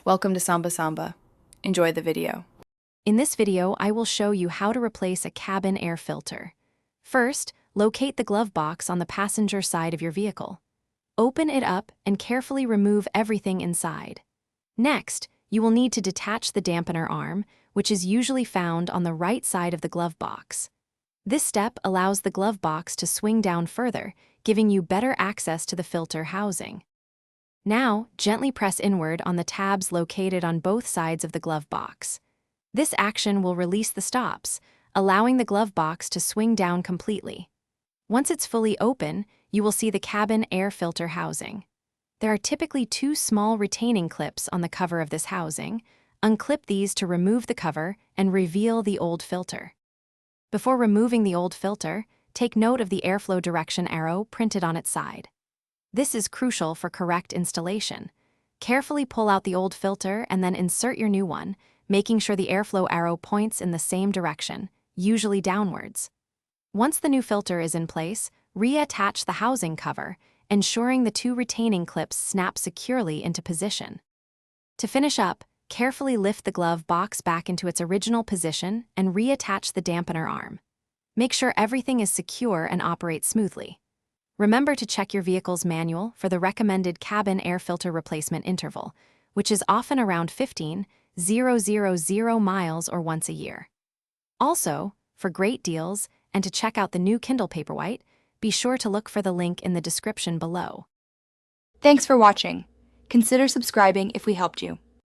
Welcome to Samba Samba. Enjoy the video. In this video, I will show you how to replace a cabin air filter. First, locate the glove box on the passenger side of your vehicle. Open it up and carefully remove everything inside. Next, you will need to detach the dampener arm, which is usually found on the right side of the glove box. This step allows the glove box to swing down further, giving you better access to the filter housing. Now, gently press inward on the tabs located on both sides of the glove box. This action will release the stops, allowing the glove box to swing down completely. Once it's fully open, you will see the cabin air filter housing. There are typically two small retaining clips on the cover of this housing. Unclip these to remove the cover and reveal the old filter. Before removing the old filter, take note of the airflow direction arrow printed on its side. This is crucial for correct installation. Carefully pull out the old filter and then insert your new one, making sure the airflow arrow points in the same direction, usually downwards. Once the new filter is in place, reattach the housing cover, ensuring the two retaining clips snap securely into position. To finish up, carefully lift the glove box back into its original position and reattach the dampener arm. Make sure everything is secure and operates smoothly. Remember to check your vehicle's manual for the recommended cabin air filter replacement interval, which is often around 15,000 miles or once a year. Also, for great deals and to check out the new Kindle Paperwhite, be sure to look for the link in the description below. Thanks for watching. Consider subscribing if we helped you.